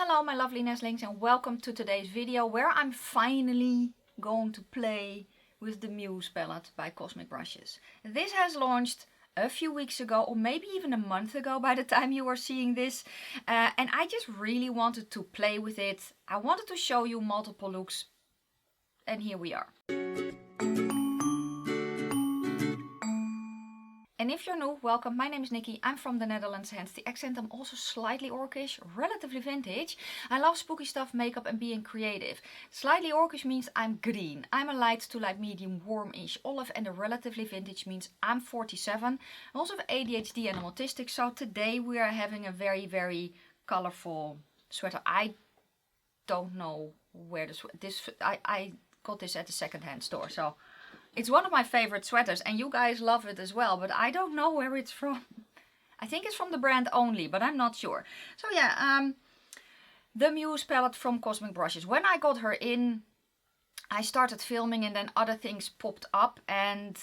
Hello my lovely nestlings, and welcome to today's video where I'm finally going to play with the Muse palette by Cosmic Brushes. This has launched a few weeks ago, or maybe even a month ago by the time you are seeing this, and I just really wanted to play with it. I wanted to show you multiple looks, and here we are. And if you're new, welcome. My name is Nikki. I'm from the Netherlands, hence the accent. I'm also slightly orcish, relatively vintage. I love spooky stuff, makeup and being creative. Slightly orcish means I'm green. I'm a light to light medium warmish olive, and the relatively vintage means I'm 47. I also have ADHD and I'm autistic, so today we are having a very colorful sweater. I don't know where I got this at the secondhand store, so it's one of my favorite sweaters and you guys love it as well, but I don't know where it's from. I think it's from the brand Only, but I'm not sure. So yeah, the Muse palette from Cosmic Brushes. When I got her in, I started filming and then other things popped up and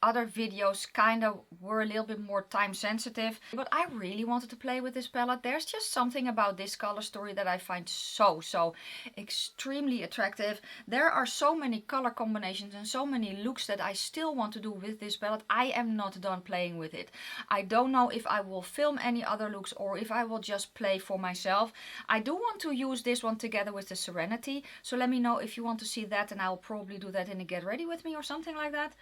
other videos kind of were a little bit more time sensitive. But I really wanted to play with this palette. There's just something about this color story that I find so extremely attractive. There are so many color combinations and so many looks that I still want to do with this palette. I am not done playing with it. I don't know if I will film any other looks or if I will just play for myself. I do want to use this one together with the Serenity, so let me know if you want to see that, and I'll probably do that in a get ready with me or something like that.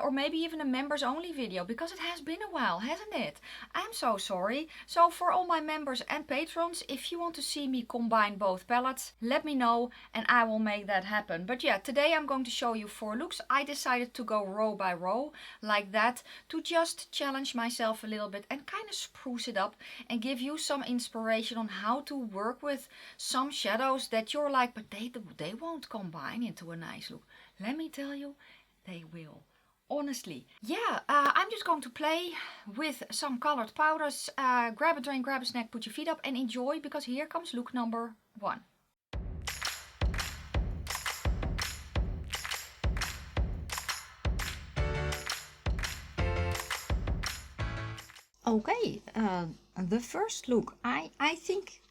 Or maybe even a members only video, because it has been a while, hasn't it? I'm so sorry. So for all my members and patrons, if you want to see me combine both palettes, let me know and I will make that happen. But yeah, today I'm going to show you 4 looks. I decided to go row by row like that to just challenge myself a little bit and kind of spruce it up and give you some inspiration on how to work with some shadows that you're like, but they won't combine into a nice look. Let me tell you, they will. Honestly, yeah, I'm just going to play with some colored powders. Grab a drink, grab a snack, put your feet up and enjoy, because here comes look number 1. Okay, the first look, I think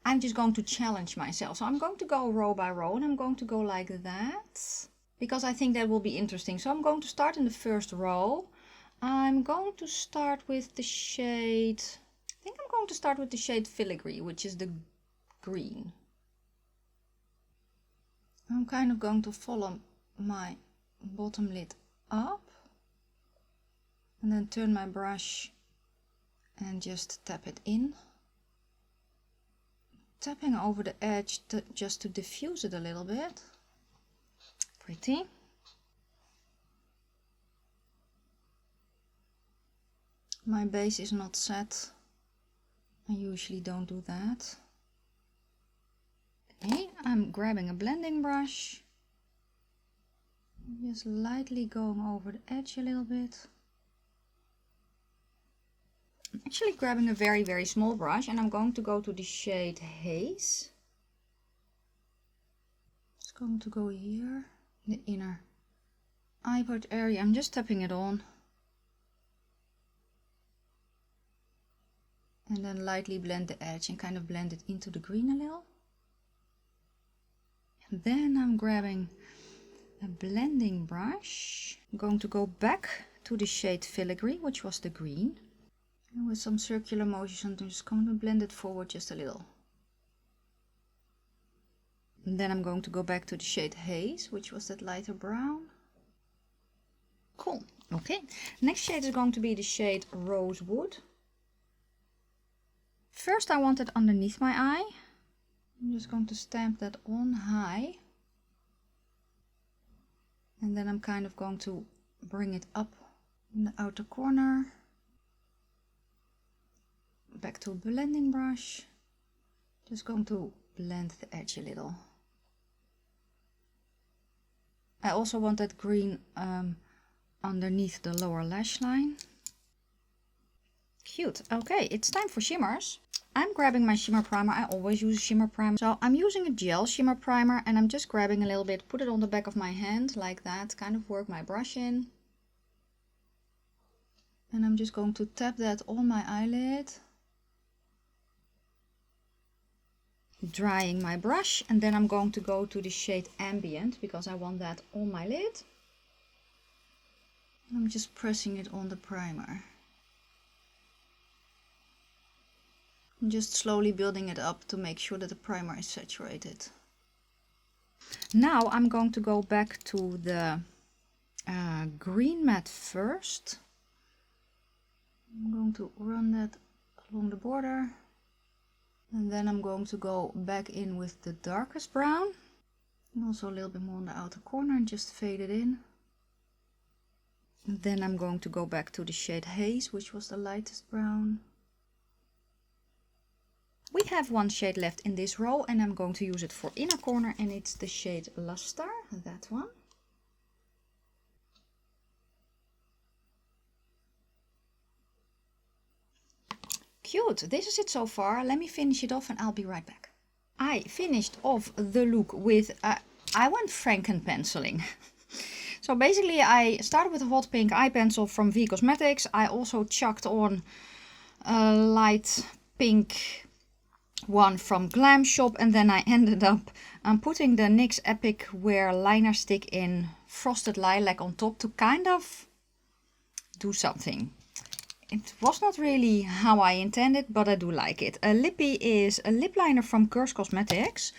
I'm just going to challenge myself. So I'm going to go row by row and I'm going to go like that, because I think that will be interesting. So I'm going to start in the first row. I'm going to start with the shade, I think I'm going to start with the shade Filigree, which is the green. I'm kind of going to follow my bottom lid up and then turn my brush and just tap it in. Tapping over the edge just to diffuse it a little bit. Pretty. My base is not set. I usually don't do that. Okay, I'm grabbing a blending brush. Just lightly going over the edge a little bit. I'm actually grabbing a very small brush and I'm going to go to the shade Haze. It's going to go here. The inner eyebrow area. I'm just tapping it on and then lightly blend the edge and kind of blend it into the green a little. And then I'm grabbing a blending brush. I'm going to go back to the shade Filigree, which was the green, and with some circular motion I'm just going to blend it forward just a little. And then I'm going to go back to the shade Haze, which was that lighter brown. Cool. Okay. Next shade is going to be the shade Rosewood. First I want it underneath my eye. I'm just going to stamp that on high. And then I'm kind of going to bring it up in the outer corner. Back to a blending brush. Just going to blend the edge a little. I also want that green underneath the lower lash line. Cute. Okay, it's time for shimmers. I'm grabbing my shimmer primer. I always use a shimmer primer. So I'm using a gel shimmer primer and I'm just grabbing a little bit, put it on the back of my hand like that, kind of work my brush in. And I'm just going to tap that on my eyelid. drying my brush, and then I'm going to go to the shade Ambient because I want that on my lid. I'm just pressing it on the primer. I'm just slowly building it up to make sure that the primer is saturated. Now I'm going to go back to the green matte first. I'm going to run that along the border. And then I'm going to go back in with the darkest brown. And also a little bit more on the outer corner and just fade it in. And then I'm going to go back to the shade Haze, which was the lightest brown. We have one shade left in this row and I'm going to use it for inner corner, and it's the shade Luster, that one. Cute, this is it so far. Let me finish it off and I'll be right back. I finished off the look with, I went Franken penciling. So basically I started with a hot pink eye pencil from V Cosmetics. I also chucked on a light pink one from Glam Shop, and then I ended up putting the NYX Epic Wear liner stick in Frosted Lilac on top to kind of do something. It was not really how I intended, but I do like it. Lippy is a lip liner from Curse Cosmetics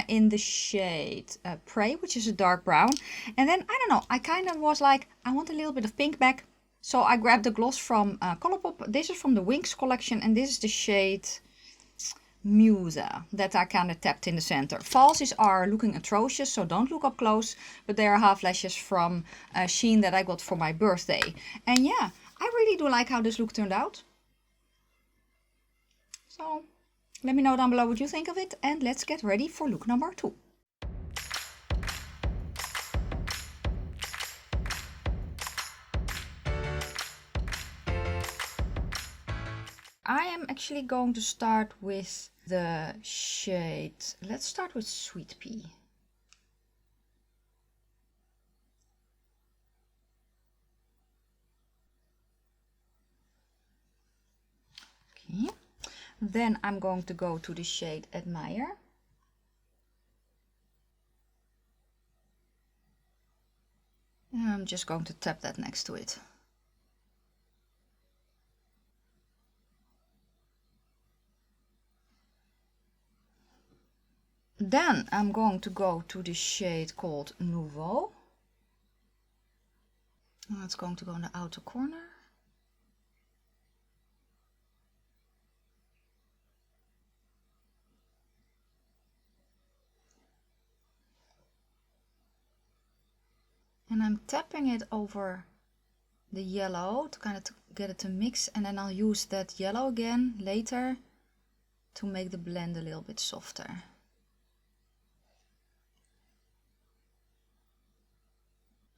in the shade Prey, which is a dark brown. And then, I don't know, I kind of was like, I want a little bit of pink back. So I grabbed the gloss from Colourpop. This is from the Winx collection, and this is the shade Muse that I kind of tapped in the center. Falsies are looking atrocious, so don't look up close, but they are half lashes from Shein that I got for my birthday. And yeah, I really do like how this look turned out. So let me know down below what you think of it, and let's get ready for look number 2. I am actually going to start with the shade, let's start with Sweet Pea. Okay. Then I'm going to go to the shade Admire. And I'm just going to tap that next to it. Then I'm going to go to the shade called Nouveau. Now it's going to go in the outer corner. And I'm tapping it over the yellow to kind of get it to mix, and then I'll use that yellow again later to make the blend a little bit softer.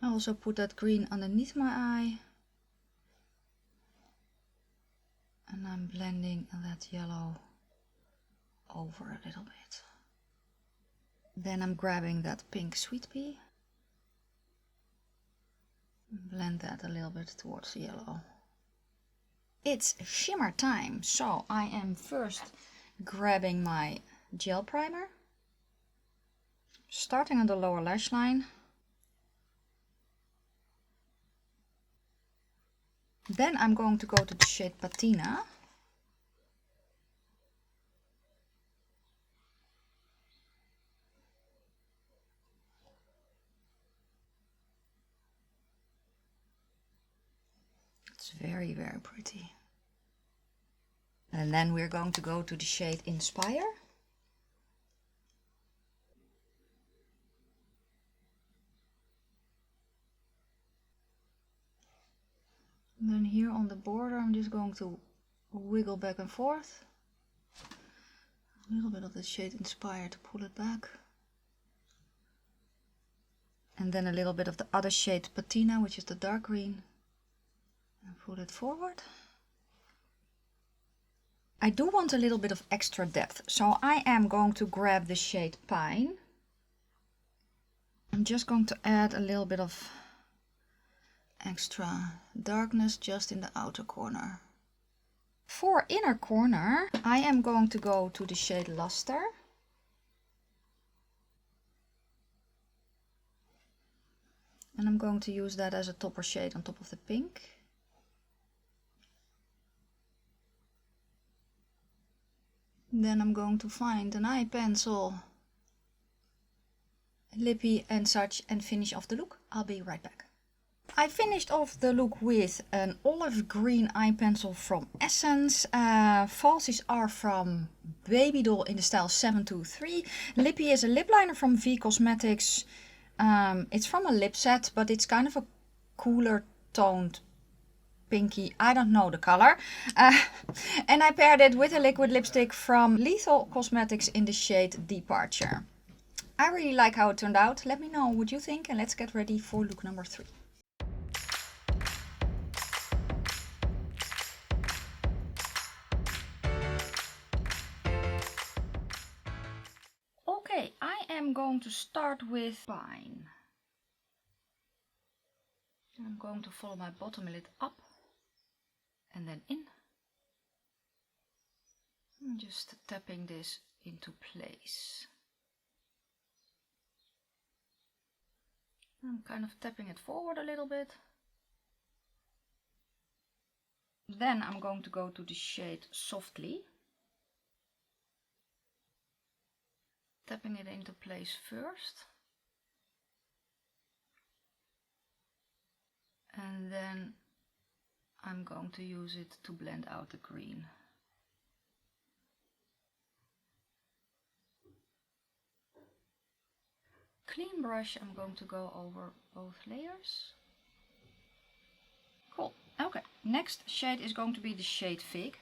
I also put that green underneath my eye, and I'm blending that yellow over a little bit. Then I'm grabbing that pink Sweet Pea, blend that a little bit towards the yellow. It's shimmer time, so I am first grabbing my gel primer, starting on the lower lash line. Then I'm going to go to the shade Patina. It's very, very pretty. And then we're going to go to the shade Inspire. And then here on the border, I'm just going to wiggle back and forth. A little bit of the shade Inspire to pull it back. And then a little bit of the other shade Patina, which is the dark green. And pull it forward. I do want a little bit of extra depth, so I am going to grab the shade Pine. I'm just going to add a little bit of extra darkness just in the outer corner. For inner corner, I am going to go to the shade Luster. And I'm going to use that as a topper shade on top of the pink. Then I'm going to find an eye pencil, lippy and such, and finish off the look. I'll be right back. I finished off the look with an olive green eye pencil from Essence. Falsies are from Baby Doll in the style 723. Lippy is a lip liner from V Cosmetics. It's from a lip set, but it's kind of a cooler toned pinky, I don't know the color. And I paired it with a liquid lipstick from Lethal Cosmetics in the shade Departure. I really like how it turned out. Let me know what you think, and let's get ready for look number 3. Okay, I am going to start with Pine. I'm going to follow my bottom lid up and then in. I'm just tapping this into place. I'm kind of tapping it forward a little bit. Then I'm going to go to the shade Softly. Tapping it into place first. And then I'm going to use it to blend out the green. Clean brush, I'm going to go over both layers. Cool. Okay, next shade is going to be the shade Fig.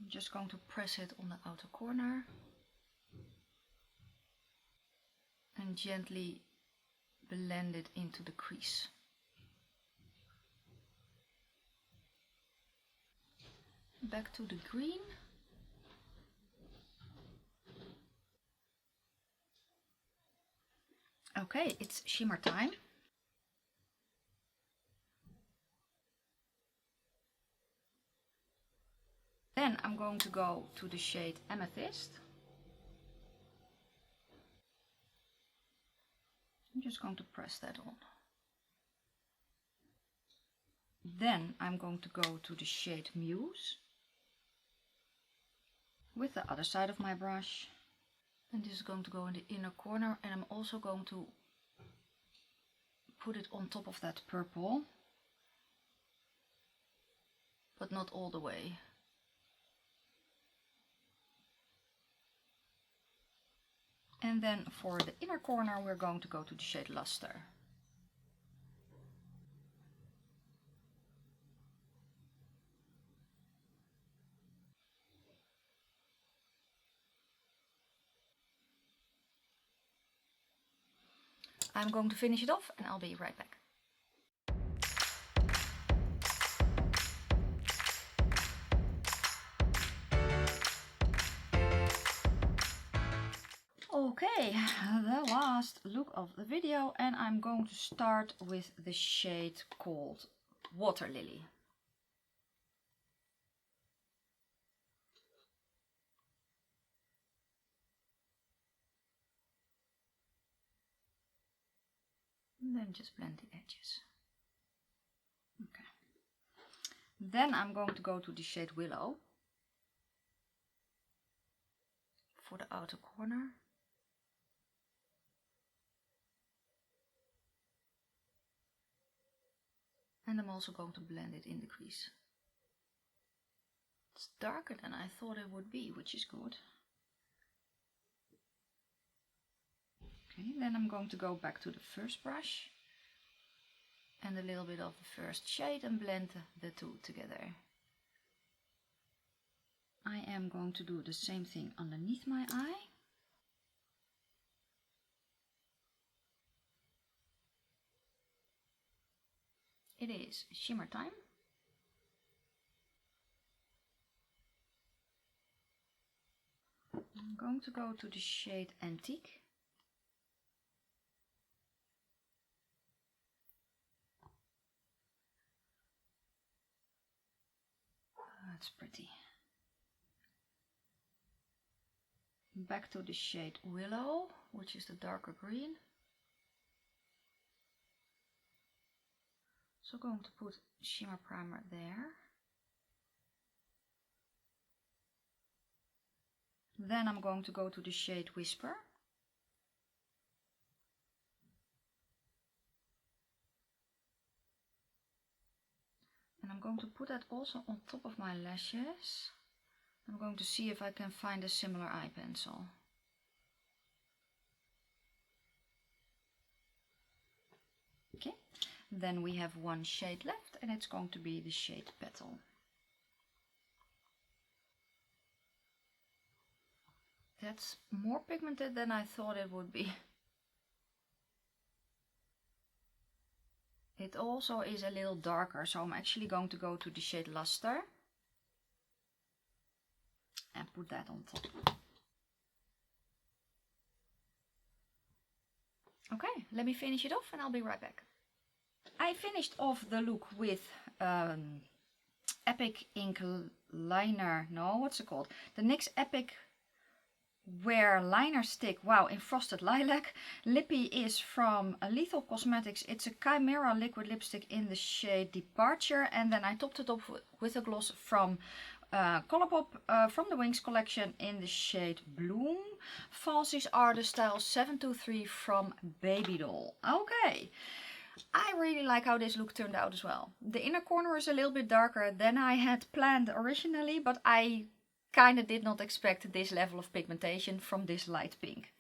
I'm just going to press it on the outer corner and gently blend it into the crease. Back to the green. Okay, it's shimmer time. Then I'm going to go to the shade Amethyst. I'm just going to press that on. Then I'm going to go to the shade Muse with the other side of my brush. And this is going to go in the inner corner, and I'm also going to put it on top of that purple, but not all the way. And then for the inner corner we're going to go to the shade Luster. I'm going to finish it off and I'll be right back. Okay, the last look of the video, and I'm going to start with the shade called Water Lily. And then just blend the edges. Okay. Then I'm going to go to the shade Willow for the outer corner. And I'm also going to blend it in the crease. It's darker than I thought it would be, which is good. Okay, then I'm going to go back to the first brush and a little bit of the first shade and blend the two together. I am going to do the same thing underneath my eye. It is shimmer time. I'm going to go to the shade Antique. That's pretty. back to the shade Willow, which is the darker green. So going to put shimmer primer there. Then I'm going to go to the shade Whisper. And I'm going to put that also on top of my lashes. I'm going to see if I can find a similar eye pencil. Okay, then we have one shade left and it's going to be the shade Petal. That's more pigmented than I thought it would be. It also is a little darker, so I'm actually going to go to the shade Luster and put that on top. Okay, let me finish it off and I'll be right back. I finished off the look with Epic Ink Liner, no, what's it called? The NYX Epic Wear Liner Stick, wow, in Frosted Lilac. Lippy is from Lethal Cosmetics. It's a Chimera liquid lipstick in the shade Departure. And then I topped it up with a gloss from Colourpop from the Wings collection in the shade Bloom. Falsies are the style 723 from Baby Doll. Okay. I really like how this look turned out as well. The inner corner is a little bit darker than I had planned originally, but I kind of did not expect this level of pigmentation from this light pink.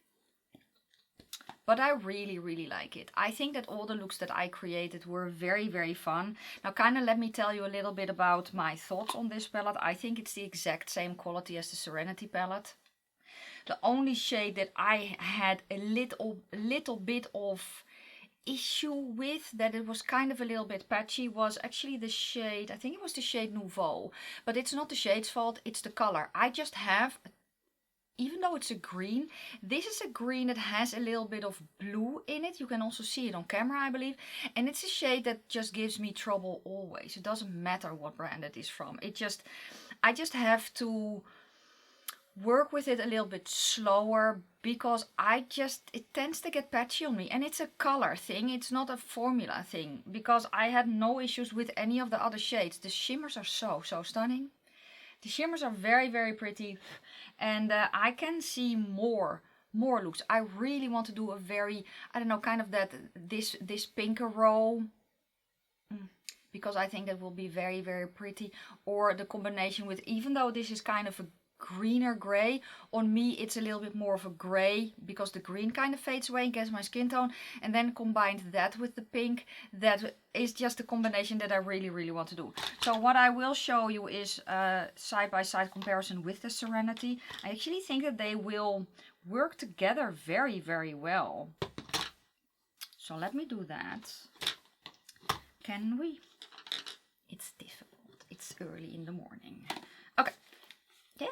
But I really like it. I think that all the looks that I created were very fun. Now kind of let me tell you a little bit about my thoughts on this palette. I think it's the exact same quality as the Serenity palette. The only shade that I had a little bit of issue with, that it was kind of a little bit patchy, was actually the shade, I think it was the shade Nouveau, but it's not the shade's fault, it's the color. I just have, even though it's a green, this is a green that has a little bit of blue in it. You can also see it on camera, I believe, and it's a shade that just gives me trouble always. It doesn't matter what brand it is from. I just have to work with it a little bit slower, because it tends to get patchy on me, and it's a color thing, it's not a formula thing, because I had no issues with any of the other shades. The shimmers are so stunning. The shimmers are very pretty, and I can see more looks. I really want to do a very, I don't know, kind of this pinker row, because I think that will be very pretty, or the combination with, even though this is kind of a greener gray, on me it's a little bit more of a gray, because the green kind of fades away and gets my skin tone, and then combined that with the pink, that is just a combination that I really want to do. So what I will show you is a side-by-side comparison with the Serenity. I actually think that they will work together very well. So let me do that. Can we? It's difficult, it's early in the morning. Okay. Yeah.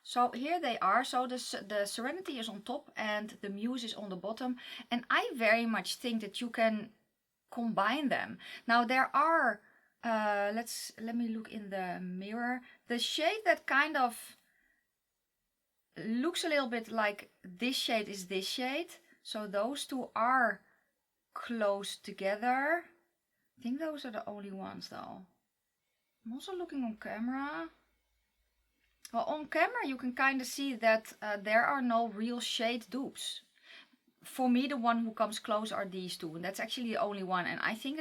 So here they are. So the Serenity is on top and the Muse is on the bottom. And I very much think that you can combine them. Now there are, let me look in the mirror. The shade that kind of looks a little bit like this shade is this shade. So those two are close together. I think those are the only ones though. I'm also looking on camera. Well, on camera you can kind of see that there are no real shade dupes. For me, the one who comes close are these two, and that's actually the only one. And I think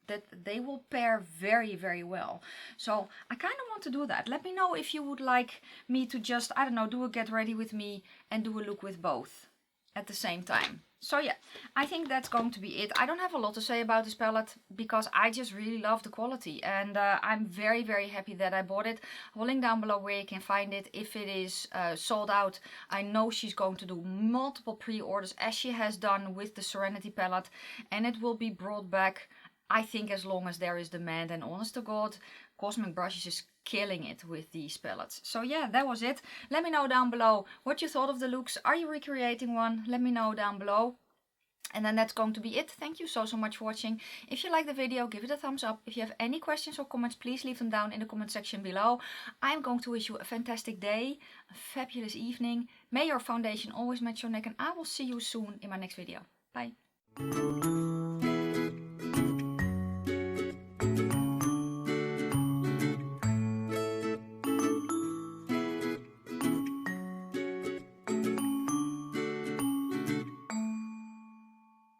that they will pair very well. So I kind of want to do that. Let me know if you would like me to just, I don't know, do a get ready with me and do a look with both at the same time. So yeah, I think that's going to be it. I don't have a lot to say about this palette, because I just really love the quality, and I'm very happy that I bought it. I'll link down below where you can find it. If it is sold out, I know she's going to do multiple pre-orders, as she has done with the Serenity palette, and it will be brought back, I think, as long as there is demand. And honest to God, Cosmic Brushes is killing it with these palettes. So yeah, that was it. Let me know down below what you thought of the looks. Are you recreating one? Let me know down below. And then that's going to be it. Thank you so much for watching. If you like the video, give it a thumbs up. If you have any questions or comments, please leave them down in the comment section below. I'm going to wish you a fantastic day, a fabulous evening. May your foundation always match your neck, and I will see you soon in my next video. Bye.